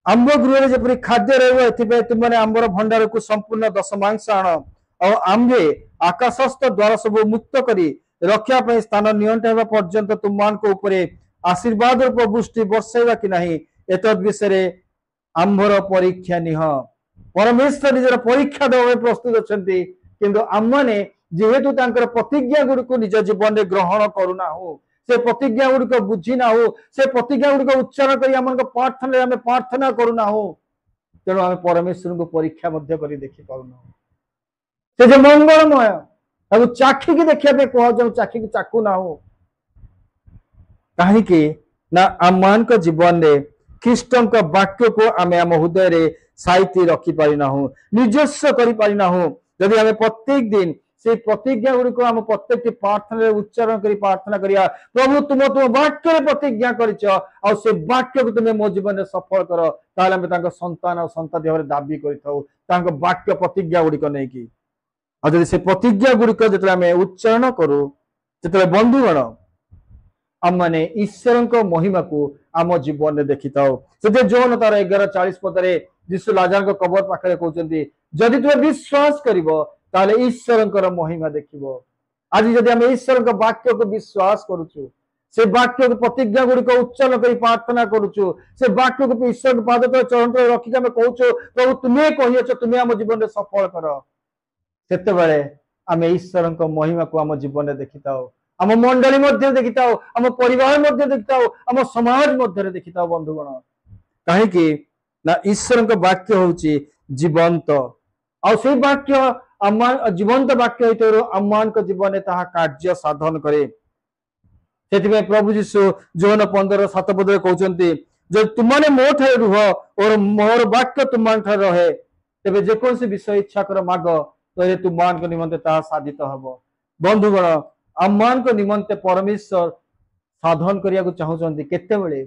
आंब गृह जपरी खाद्य रही तुमने आंबर भंडार को संपूर्ण दशमांश आण और आंबे आकाशस्थ द्वार सब मुक्त करी रक्षा स्थान नियंत्रण होगा पर्यंत तुम आशीर्वाद रूप वृष्टि बर्षाइबा कि नहीं एतद विषय आंबर परीक्षा निह परमेश्वर निजर परीक्षा देवा प्रस्तुत अच्छा किंतु आम मैंने जेहेतु प्रतिज्ञा गुड़िक निज जीवन में ग्रहण करूना हो से प्रतिज्ञा गुड़िक बुझी ना हो से प्रतिज्ञा गुड़िक उच्चारण कर प्रार्थना करूना हो तेणु आम परमेश्वर को परीक्षा कर देखी पारुना से जो मंगलमय चाखी की देखा कह चाखी की चाकू ना हो कहीं ना आम मान जीवन में ख्रीष्ट वाक्य को आम आम हृदय साइती रखी पारिना हो निजस्व कर पारिना हो जदि आम प्रत्येक दिन से प्रतिज्ञा गुड़िक आम प्रत्येक प्रार्थना उच्चारण कर प्रार्थना करिया प्रभु तुम तुम वाक्य प्रतिज्ञा कर से वाक्य को तुम्हें मो जीवन में सफल कर ताले संतान और संतति भाव दाबी कर वाक्य प्रतिज्ञा गुड़िक नहीं कि जब से प्रतिज्ञा गुड़िक जो आम उच्चारण करूँ जो बंधुगण आम मैंने ईश्वर महिमा को आम जीवन में देखी था जोन तार 11:40 पदरे यीशु लाजार कबर पाखे कहते जदि तुम्हें विश्वास कर ईश्वर महिमा देख आज जदि आम ईश्वर वाक्य को विश्वास करुचु से वाक्य को प्रतिज्ञा गुड़िक उच्चारण कर प्रार्थना करुचु से वाक्य को ईश्वर पाद तले चरण तले रखिक आम कहूँ प्रभु तुम्हें कही तुम्हें आम जीवन में सफल कर से आम ईश्वर महिमा को आम जीवन में देखी था आम मंडली मध्य देखी था आम परिवार मध्य देखी था आम समाज मध्य देखी था बंधुगण कहीं ना ईश्वर वाक्य हूँ जीवंत आई वाक्य आम जीवंत वाक्य हो आम मान जीवन में कार्य साधन करे से प्रभु जीशु जोहन 15:7 पदरे कहते जो तुमने मो ठारे रुह और मोर वाक्य तुम रहे तेरे जेकोसी विषय इच्छा कर माग तो तुम मान निमंते साधित हम बंधुगण आम मान निमंते परमेश्वर साधन करने को चाहते केतेबेले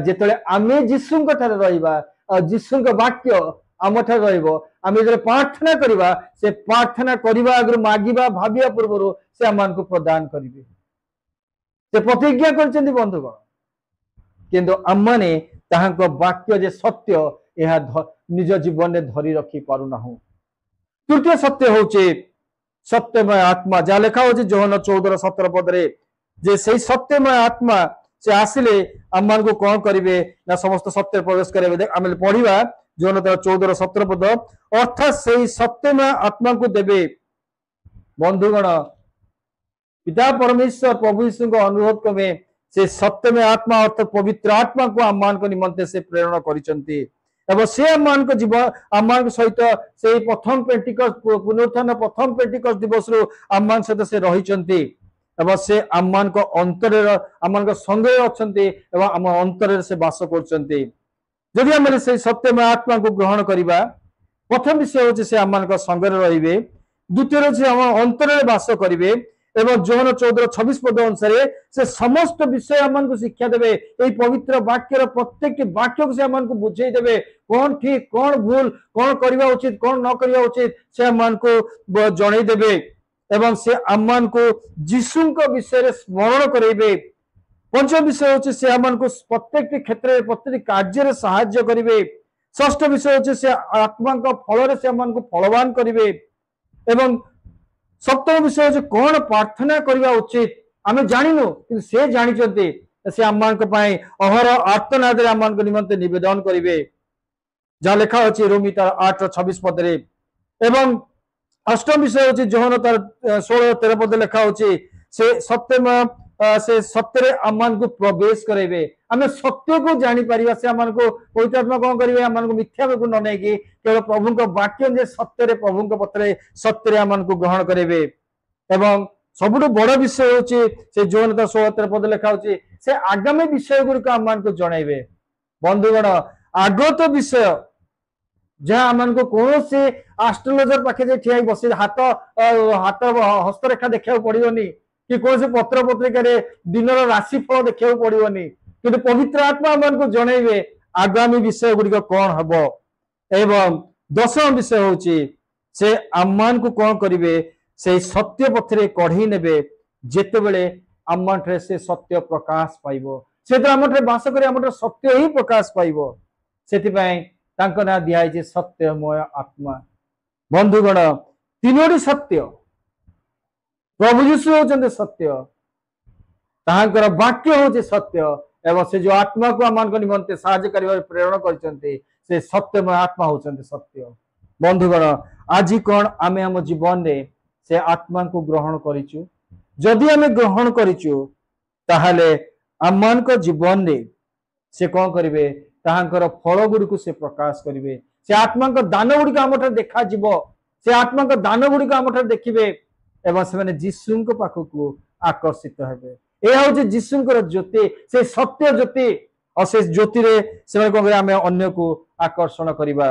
जिते आम जीशु रहा जीशु वाक्य आम ठार आम जो प्रार्थना करवा से प्रार्थना करने आगे मागिबा भाविया पूर्व से आम को प्रदान करेंगे से प्रतिज्ञा कर बंधुगण किंतु आम मैंने वाक्य जे सत्य यह निज जीवन में धरी रखी पारुना। तृतीय सत्य हूँ सत्यमय आत्मा जहाँ लेखा हो जोहन 14:17 पदरे जे से सत्यमय आत्मा से आसिले आम मान को कौन करेंगे ना समस्त सत्य प्रवेश करेंगे आम पढ़ा जोहन 14:17 पद अर्थात से सत्यमय आत्मा को देवे बंधुगण पिता परमेश्वर प्रभु यीशु को अनुरोध क्रमे से सत्यमय आत्मा अर्थात पवित्र आत्मा को आम मान निमंते से प्रेरणा करिसंती एवं से आम मान जीवन आम मान सहित से प्रथम पेंटिकस्ट पुनरुत्थान प्रथम पेंटिकस्ट दिवस रु आम मान सहित से रही एवं से आम मान अंतर आम मान संगे अच्छा एवं आम अंतर से बास कर जदि आम से सत्यमय आत्मा को ग्रहण करवा प्रथम विषय हूँ से आम मान संगे रे द्वितीय से आम अंतर बास करेंगे एवं जोहन 14:26 पद अनुसार से समस्त विषय आम शिक्षा देवे यही पवित्र वाक्यर प्रत्येक वाक्य को से आम बुझे देवे कौन ठीक कौन भूल कौन करवा उचित कौन न करवा उचित से आम को जन देवे एवं से आम को जीशु विषय स्मरण करेंगे। पंचम विषय हूँ से आम को प्रत्येक क्षेत्र में प्रत्येक कार्य साहाय्य करेंगे। षष्ठ विषय हूँ से आत्मा फल से आम को फलवान करेंगे एवं सप्तम विषय हूँ कौन प्रार्थना करवा उचित आम जानू कि से जानी से आम अहर आर्तनाद आम निमंते निवेदन करेंगे जहाँ लेखा अच्छे रोमी तार 8:26 पदरे एवं अष्टम विषय हूँ जोहन तार 16:13 पद लेखा से सत्यमय से सत्य आम को प्रवेश करेंगे आम सत्य को जापर से आम को पवित्र आत्मा कौन करेंगे आम को मिथ्या को न नहीं केवल प्रभु वाक्य सत्य प्रभु पत्र सत्य आम को ग्रहण करेंगे एवं सबुठ बड़ विषय हूँ से जोन 16:13 पद लेखा से आगामी विषय गुड़िक आम को जनइबे बंधुगण आगत विषय जहाँ आम को कौन से एस्ट्रोलोजर पाखे ठिया बस हाथ हाथ हस्तरेखा देखा पड़ोनी कि कौन पत्र पत्रिका दिन राशिफल देखा पड़ोनी कि पवित्र आत्मा आम जनइबे आगामी विषय गुड़िक कौन हम एवं दशम विषय हूँ से आम को कौन करेंगे से सत्य पथरे कढ़ी ने जिते बड़े आम से सत्य प्रकाश पाइब से आम बास कर सत्य ही प्रकाश पाइब से ना दिखाई सत्यमय आत्मा। बंधुगण तीनोटी सत्य प्रभु यीशु होचंते सत्य ताहांकर वाक्य होचे सत्य एवं से जो आत्मा को आम निमंते साहाय्य कर प्रेरण करचंते से सत्यमय आत्मा होचंते सत्य। बंधुगण आज कौन आम आम जीवन रे से आत्मा को ग्रहण करिचु जदि आम ग्रहण करिचु ताहले आम जीवन रे से कौन करिवे ताहांकर फल गुड़िक से प्रकाश करिवे से आत्मा दान गुड़िक आम देखा जीवो से आत्मा दान गुड़िक आम देखिए एवं से जीशु पाखक आकर्षित हेबे यह हूँ जीशुंकर ज्योति से सत्य ज्योति और से ज्योति से कौन आम अन्य को आकर्षण करवा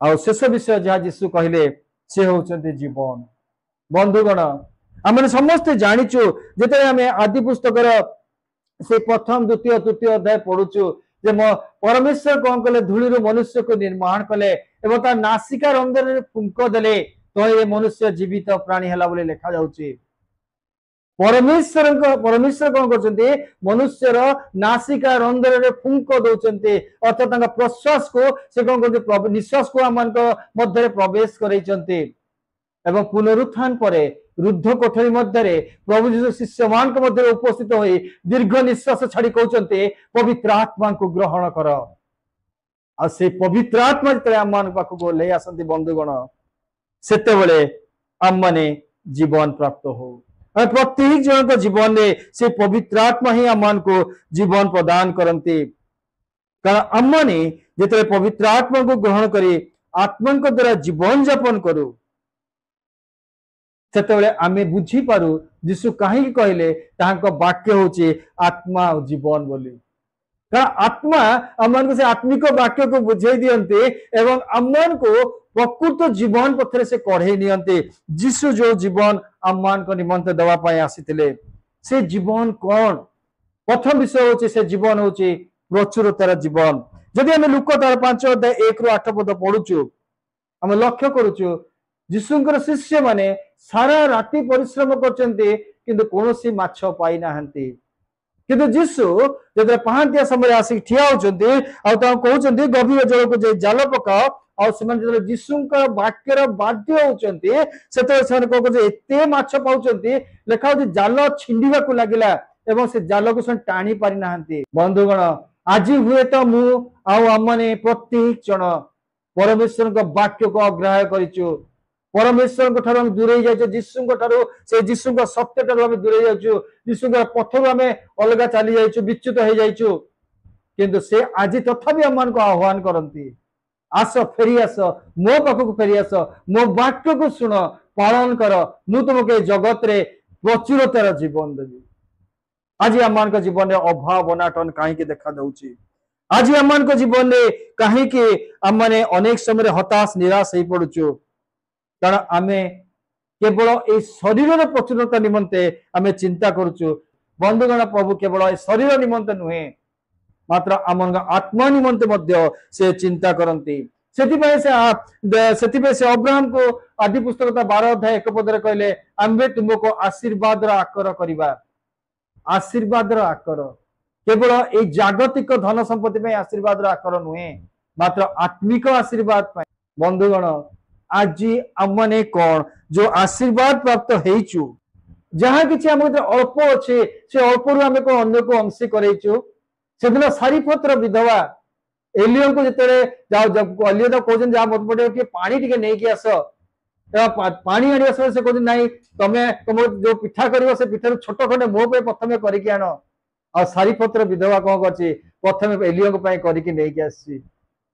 आ शेष विषय जहाँ जीशु कहले से होचंते जीवन। बंधुगण आम समस्ते जानिचु जिते आम आदि पुस्तकर से प्रथम द्वितीय तृतीय अध्याय पढ़ुचु जे परमेश्वर कौन कले धूली मनुष्य को निर्माण कले एवं तार नासिका रंध्र फुंक देले तो ये मनुष्य जीवित प्राणी है बोले लिखा जाउची। परमेश्वर कौन करते मनुष्यर नासिका रंध्र फुंक दौरान अर्थात प्रश्वास को से कौन करते निश्वास को आम मध्य प्रवेश करते एवं पुनरुत्थान पर रुद्ध कोठरी मध्य प्रभु जीशु शिष्य मान मध्य उपस्थित हो दीर्घ निश्वास छाड़ी कहते पवित्र आत्मा को ग्रहण कर आ से पवित्र आत्मा जो आम पाखक ले आसती बंधुगण सेते बड़े आम माने जीवन प्राप्त हो प्रत्येक जन को जीवन में से पवित्र आत्मा ही आम को जीवन प्रदान करते कारण आम माने जिते पवित्र आत्मा को ग्रहण करी आत्मा द्वारा जीवन यापन करू से आमे बुझी पारू जीशु कहीं कहले वाक्य होचे आत्मा और जीवन बोली कारण आत्मा आम से आत्मिक वाक्य को बुझे दियंते एवं आम को प्रकृत जीवन पथरे से कढ़े नियंते जीशु जो जीवन आम निमंते दवापाई आसीथिले से जीवन कौन प्रथम विषय होचे से जीवन होचे प्रचुरतार जीवन जदि आम लुक तार 5 अध्याय 1 ରୁ 8 पद पढ़ुचु आम लक्ष्य करुचु जीशुंकर शिष्य माने सारा राति परिश्रम करचंते किंतु कोनोसी माछ पाई नाहंती किंतु जीशु जब पहांतिया समय आसिक ठिया होचंते आ ता कहउचंते गभीर जल को जे जाल पकाओ आ से जीशुंकर वाक्यर बाध्य होचंते सेते से को जे एते माछ पाउचंते लेखा होचे जाल छिंडिबा को लागिला एवं से जाल को सन टाणी पारि नाहंती। बंधुगण आज हुए तो मु आउ आमने प्रत्येक जन परमेश्वर का वाक्य को अग्राह्य करिचु परमेश्वर ठार दूरे जाइए जीशु से जीशु सत्य ठार दूरे जाइए जीशु पथर आम अलग चली जाइए विच्युत हो जाइए किंतु से आज तथापि आम को आह्वान करती आस फेरी आस मो पाखक फेरी आस मो वाक्य को शुण पालन कर मु तुमको जगत रे प्रचुरतार जीवन देवी। आज आम जीवन में अभाव अनाटन कहीं देखा दौची आज आम जीवन में कहीं आम मैंने अनेक समय हताश निराश हो पड़ुचु कारण आमे केवल ए शरीर प्रचुरता निमंते आमे चिंता करुचु। बंधुगण प्रभु केवल ए शरीर निमंते नुहे मात्र आम आत्मा निमंते मध्य से चिंता करती से अब्राहम को आदि पुस्तक 12 अध्याय 1 पद कहले आम्बे तुमको आशीर्वाद आकर करवा आशीर्वाद आकर केवल ए जागतिक धन संपत्ति आशीर्वाद आकर नुहे मात्र आत्मिक आशीर्वाद। बंधुगण आज आम मैंने कौन जो आशीर्वाद प्राप्त होइचु जहाँ किसी आम अल्प अच्छे से अल्प रू आम को अन्य को अंशी करइचु से दिन सारीपत्र विधवा एलियन को जिते एलियन कहते जहाँ मत पटे पानी टिके नहीं आस पानी आने से कहते नहीं तुम्हें तुम जो पिठा कर से पिठा छोट खंडे मो पे प्रथम करके आण आ सारीपत्र विधवा कौन कर प्रथम एलियन करके नहीं आसी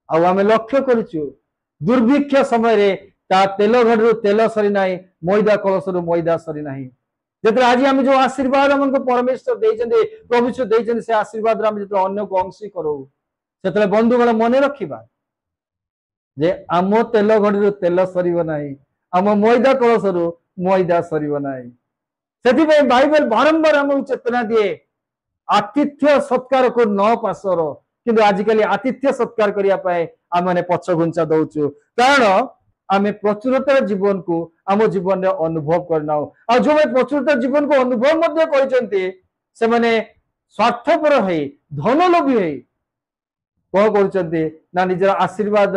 आम लक्ष्य करुचु दुर्भिक्ष समय तेल घड़ू तेल सरी ना मैदा कलश मैदा सरी ना जो आज आम जो आशीर्वाद आमको परमेश्वर देते प्रभु देते से आशीर्वाद जो अन्य को अंशी करो से बंधुगण मन रखा जे आम तेल घड़ी तेल सर ना आम मैदा कलश मैदा सर ना से बाइबल बारंबार आमको चेतना दिए आतिथ्य सत्कार को न पासर किंतु आजिकल आतिथ्य सत्कार करने आम मैंने पछ घुंचा दौचु कारण आम प्रचुरतार जीवन को आम जीवन में अनुभव करना आ जो प्रचुरतार जीवन को अनुभव से स्वार्थपर है धन लोभी है कौन कर निजर आशीर्वाद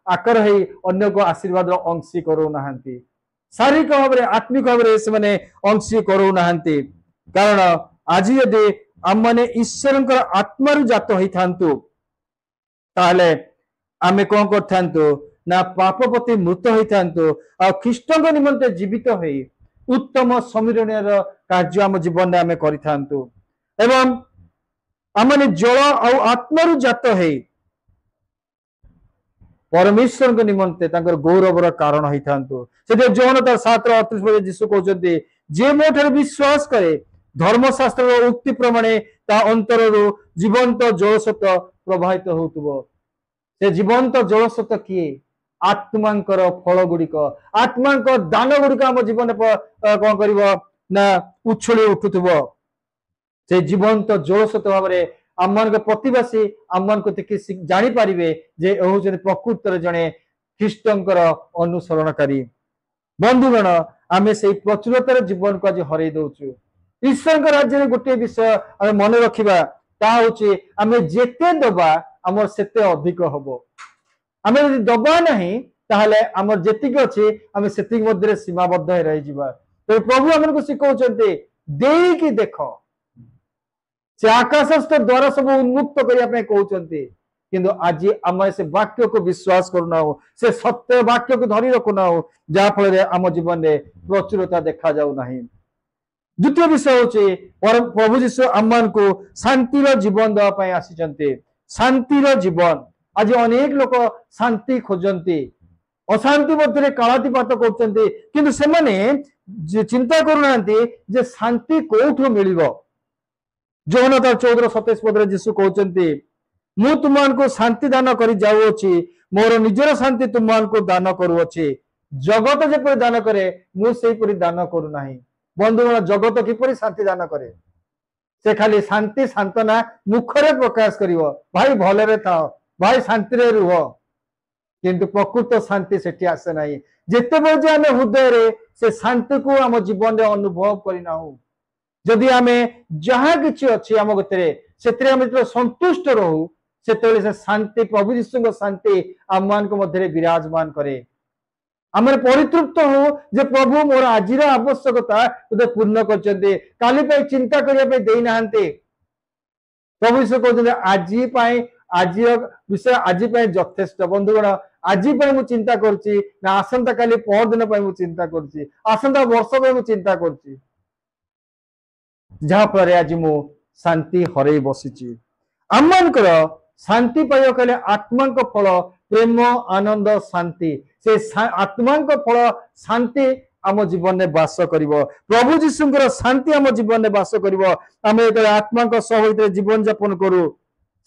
आकर है अन्य को आशीर्वाद अंशी करूना शारीरिक भाव में आत्मिक भाव में से अंशी करूना कारण आज यदि आम मैंने ईश्वर आत्मा जात होता ताहले आमे कौन कर ना पाप प्रति मृत होता ख्रीष्ट निमंते जीवित हो उत्तम समीरण कार्य आम जीवन में आम कर एवं आमने जल आत्मा जात है परमेश्वर के निमंते गौरवर कारण होता से जौन तार 7:38 जीशु कहते जे मोठे विश्वास करे धर्मशास्त्र उक्ति प्रमाणे ता अंतर जीवंत जलस्रोत प्रवाहित होतुबो से जीवंत जलस्रोत किए आत्मांकर फल गुड़िक आत्मांकर दान गुड़िक आम जीवन कौन कर उछली उठुथुबो से जीवंत जलस्रोत भाव में आम मान प्रतिवासी आम मान जानी पारे जे प्रकृत जड़े ख्रीष्टर अनुसरणकारी बंधुगण आम से प्रचुरतार जीवन को आज हर दौचु ईश्वर राज्य में गोटे विषय आम मन रखा आम जेते दबा आम से अधिक हम आम यदि दबा ना आम जी अच्छे आम से मध्य सीमाबद्ध रही तो प्रभु आम शिखौते देकी देख से आकाशस्थ द्वारा सब उन्मुक्त करने कहते किंतु आज आम से वाक्य को विश्वास करना हो से सत्य वाक्य को धरी रखुना हो जहाँफल आम जीवन में प्रचुरता देखा जाऊना। द्वितीय विषय हूँ प्रभु जीशु आम को शांतिर जीवन देवाई आसी शांतिर जीवन आज अनेक लोक शांति खोजती अशांति मध्य कालातीपात कर चिंता करूना शांति कौठू मिल जौन 14:27 पद जीशु कहते मु तुमको शांति दान कर जाऊँगी मोर निजर शांति तुमको दान करुअछि जगत जेपरि दान करे मुझे दान करूना। बंधुगण जगत किपरि शांति दान करे से खाली शांति सांत्वना मुखरे प्रकाश कर भाई भलरे था भाई शांति रे रुह किंतु प्रकृत शांति सेठी आसे ना जिते बजे आम हृदय से शांति को आम जीवन में अनुभव करना जदि आम जहाँ कि अच्छी आम गति से संतुष्ट रहू से शांति प्रभु यीशु शांति आम मान मध्य विराजमान करे आम परितृप्त हो जे प्रभु मोर आज आवश्यकता तुझे पूर्ण कर चिंता करने देना प्रभु यीशु कहते आज विषय आज यथेष्ट बंधुगण आज मु चिंता करुच्ची ना आसंता काली पर दिन मु चिंता करुच्ची आसंता वर्ष मु चिंता करुच्ची जहाँ फल आज मु शांति हरई बसी आम मानकर शांति पाइबा कहले आत्मा फल प्रेम आनंद शांति से आत्मा फल शांति आम जीवन में बास कर प्रभु जीशुर शांति आम जीवन में बास कर आम आत्मा सहित जीवन यापन करूँ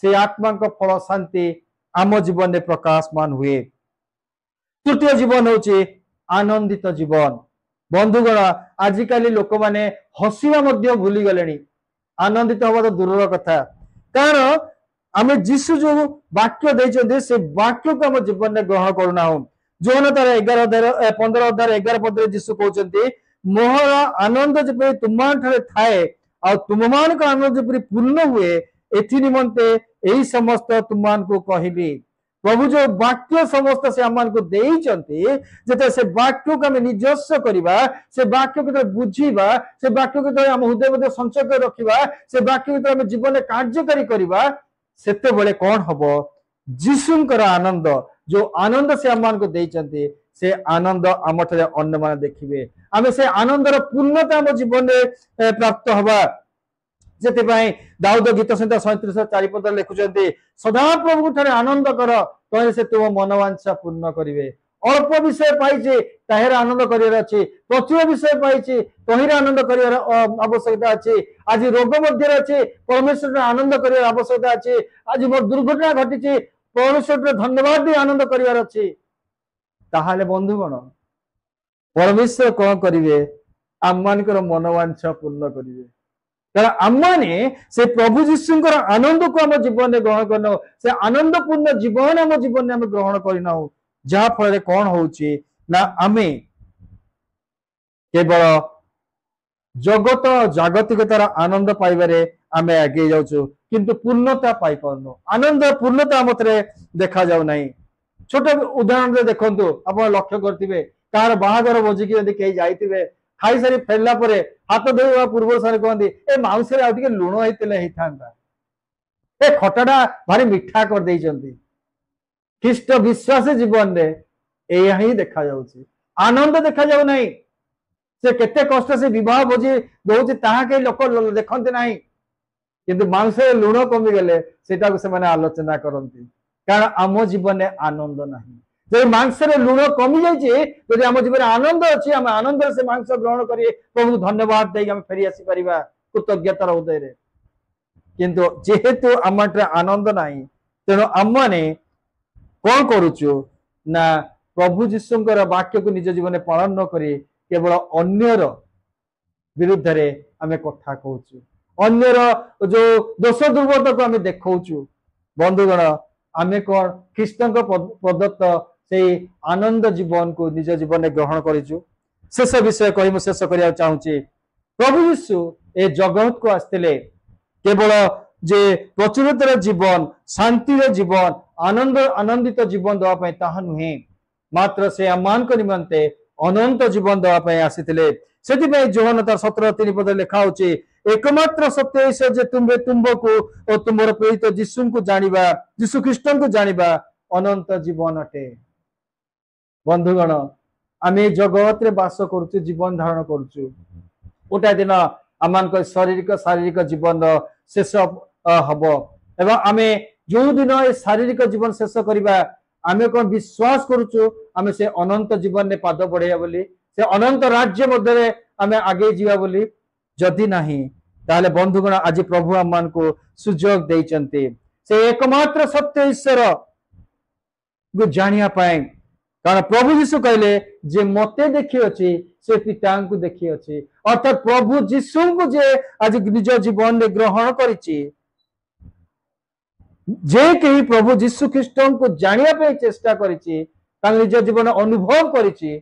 से आत्मा फल शांति आम जीवन में प्रकाशमान हुए। तृतीय जीवन हूँ आनंदित जीवन बंधुगण आजिकाली लोक मैंने हसिया भूली गले आनंदित हवा तो दूर कथा कारण आम जीशु जो वाक्य देते से वाक्य को आम जीवन में ग्रहण करूना जौन तार 15:11 पद जीशु कहते मोहर आनंद जपरी तुम थाए आ तुम मान आनंद जपरी पूर्ण हुए एथि निमंते यही समस्त तुम को कहली प्रभु जो वाक्य समस्त से आम को देते से वाक्य को आम निजस्व करवा से वाक्य को बुझीबा से वाक्य को आम हृदय मध्य संचय कर रखा से वाक्य को आम जीवन में कार्यकारी करवा सेते बेले कौन हम जीशुंकर आनंद जो आनंद से आम को देते से आनंद आम अन्य मान देखिए आम से आनंदर पूर्णता आम जीवन में प्राप्त हवा से दाऊद गीत संहिता 37:4 लिखुंट सदा प्रभु ठारे आनंद कर तो से तुम मनोवांछा पूर्ण करेंगे अल्प विषय पाई ताहर आनंद कर प्रचुर विषय पाई तहिर आनंद कर आवश्यकता अच्छी आज रोग मध्य अच्छे परमेश्वर आनंद कर आवश्यकता अच्छी आज मोर दुर्घटना घटी परमेश्वर धन्यवाद भी आनंद करार अच्छी ताहले बंधुगण परमेश्वर कौन करेंगे आम मानकर मनोवांछा पूर्ण करेंगे कारण आम माने से प्रभु जीशुଙ୍କର आनंद को आम जीवन में ग्रहण करना से आनंदपूर्ण जीवन आम जीवन में आम ग्रहण करना जहा फल कौन होची ना आमे केवल जगत जागतिकतार आनंद पाइबारे आमे आगे जाऊँ किंतु पूर्णता पाई पारनु आनंद पूर्णता मत देखा जाऊ नहीं छोट उदाहरण रे देखंतु आपण लक्ष्य करथिबे कार बाहागर भोजिकी यदि कहीं जाइथिबे खाई सारी फेरला परे हाथ धोइबा पूर्व सारे कहंती ए माउस रे आ टिके लुण हेतिले हेथांता ए खटाटा भारी मिठा कर देइचंती ख्रीष्ट विश्वास जीवन रे एया ही देखा जाउची आनंद देखा जाउ नहीं से केते कष्ट से विवाह भोजी दउची ताहा के लोक देखंते नहीं किंतु माउस रे लुण कमी गेले सेटा को से माने आलोचना करंती कारण आम जीवन में आनंद नहीं जब मांस लुण कमी जाइए आम जीवन आनंद अच्छी आम आनंद से मांस ग्रहण करिए प्रभु धन्यवाद दे फेरी आसी पारिबा कृतज्ञतार उदय किंतु जेहेतु आम आनंद नहीं तेणु आम माने कौन करुचु ना प्रभु जीशुଙ୍କର वाक्य को निज जीवन में पालन न करी केवल अन्यर विरुद्ध रे आमे कथा कहूचु अन्यर जो दोष दुर्बलता को आमे देखौचु बंधुगण आमे कौन ख्रीष्ट प्रदत्त से आनंद जीवन को निज जीवन में ग्रहण करिचु शेष विषय कही मु शेष करिया चाहूची प्रभु यीशु ए जगत को आस्तिले केवल जे प्रचुरतार जीवन शांतिर जीवन आनंद आनंदित जीवन देवाई ताहा नुहे मात्र से आमान निमंते अनंत जीवन देवाई आसीथिले से जोहन तार 17:3 पद लिखा होची एकमात्र सत्य ईश्वर जे तुम्बे तुमको और तुमर प्रेरित जीशु को जानिबा जीशु ख्रीष्ट को जानिबा अनंत जीवन अटे बंधुगण आमे जगत रे बास करूछु जीवन धारण करूछु गोटा दिन आमान शारीरिक जीवन शेष हबो एवं आमे जो दिन ए शारीरिक जीवन शेष करिबा आमे कोन विश्वास करूछु आमे से अनंत जीवन ने पाद बढ़ेया बोली से अनंत राज्य मध्य आमे आगे जीवा बोली जदि नहीं ताले बंधुगण आज प्रभु आम को सुजोग देइचंती से एकमात्र सत्य ईश्वर को जानिया पाए कारण प्रभु यीशु कहले जे मते देखि अछि से पिता को देखि अछि अर्थात प्रभु यीशु को जे आज निज जीवन में ग्रहण करिछि जे कहीं प्रभु यीशु ख्रीष्ट को जानिया पे चेष्टा करिछि तांग निज जीवन अनुभव करिछि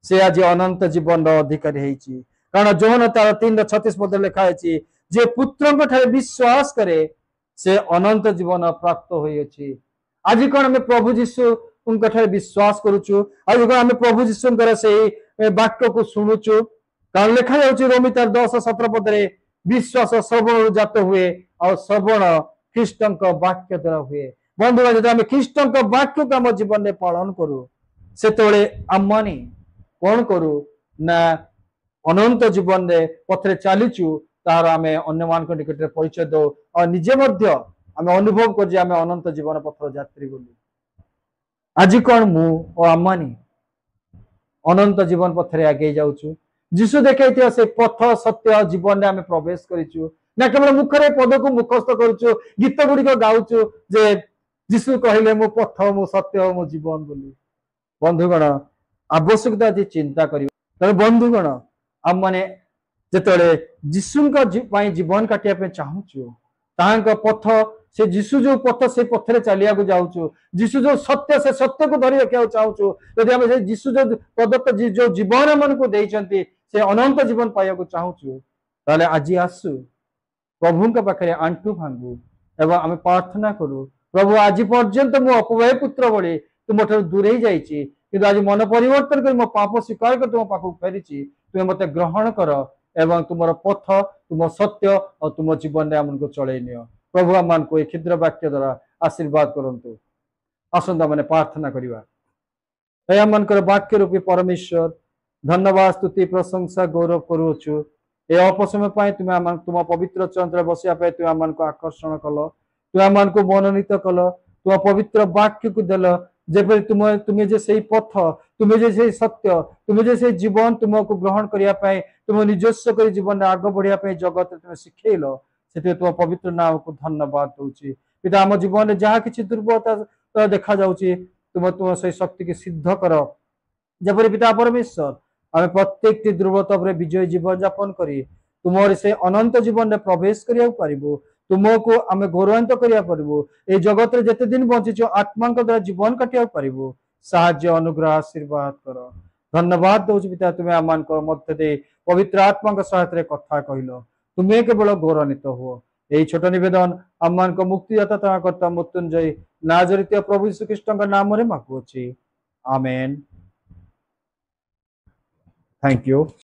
से आज अनंत जीवन अधिकारी हेछि कारण जोहन तार 3:36 पद लिखा है जे पुत्र ठारे विश्वास करे से अनंत जीवन प्राप्त होइछि आज कौन आम प्रभु जीशु ठारे विश्वास करुचु आज कौन आम प्रभु जीशु से वाक्य को शुणुचु कारण लिखा जाउछि रोमी 10:17 पद विश्वास श्रवण जात हुए और श्रवण ख्रीष्ट वाक्य द्वारा हुए बंधुगण जब आम ख्रीष्ट वाक्य को आम जीवन में पालन करू से आम कौन करू ना अनंत जीवन में पथरे चलीचु तार आम अन्य मान निकट में परिचय दो और निजे आम अनुभव कर अनंत जीवन पथर यात्री बोली आज कौन मु और आमानी अनंत जीवन पथरे आगे जाऊँ जीशु देखा से पथ सत्य जीवन में आम प्रवेश करूँ ना केवल मुखरे पद को मुखस्त करुचु गीत गुड़िक गाऊचु जे जीशु कहले मु पथ मु सत्य मु जीवन बोली बंधुगण आवश्यकता चिंता कर बंधुगण आम मैंने जिते जीशु जीवन काटिया चाहूँ पथ से जीशु जो पथ से पथरे चलिया जाऊँ जीशु जो सत्य से सत्य को धरी रखा चाहूँ यदि आम जीशु जो प्रदत्त जो जीवन मन को देते से अनंत जीवन पाइबा चाहूँ ताले आज आसु प्रभु के पाखे आंटू भांगू एवं आम प्रार्थना करूँ प्रभु आज पर्यंत मो अपव्यय पुत्र भली तुम दूरे जाइए कि आज मन परिवर्तन कर मो पाप स्वीकार कर तुम पाखक फेरी तुम्हें मत ग्रहण कर एवं तुम पथ तुम सत्य और तुम जीवन में आमको चल नियो प्रभु आम को क्षुद्र वाक्य द्वारा आशीर्वाद करंतु आसंता मैंने प्रार्थना करवा आम वाक्य रूपी परमेश्वर धन्यवाद स्तुति प्रशंसा गौरव करुचु ए अपसमय तुम्हें तुम पवित्र चंद्र बसिया तुम आम आकर्षण कल तुम आम मनोनीत कल तुम पवित्र वाक्य को देल जेपरी तुम्हें जे से पथ तुम्हें जे से सत्य तुम्हें जे से जीवन तुमको ग्रहण करने तुम निजस्व कर जीवन आग बढ़िया जगत तुम शिखेल से तुम पवित्र नाम को धन्यवाद दूसरी पिता आम जीवन में जहाँ किसी दुर्बलता देखा जाऊँगी तुम तुम से शक्ति की सिद्ध कर जपरी पिता परमेश्वर आमे प्रत्येक ध्रुवता विजय जीवन जापन करी तुमर से अनंत जीवन में प्रवेश करिया पारिबो तुमको आमे गौरवान्वित करिया पारिबो ए जगत रे जते दिन बंचिचो आत्मा द्वारा जीवन काटिया पारिबो साहाय्य अनुग्रह आशीर्वाद कर धन्यवाद दौच पिता तुम्हें आमान मध्य दे पवित्र आत्मा सहायता कथा कहल तुम्हें केवल गौरवान्वित हो यही छोट निवेदन आमान मुक्तिदाता कर्ता मृत्युंजय नाजरित प्रभु यीशु ख्रीष्ट नाम रे मागुछि आमेन। Thank you.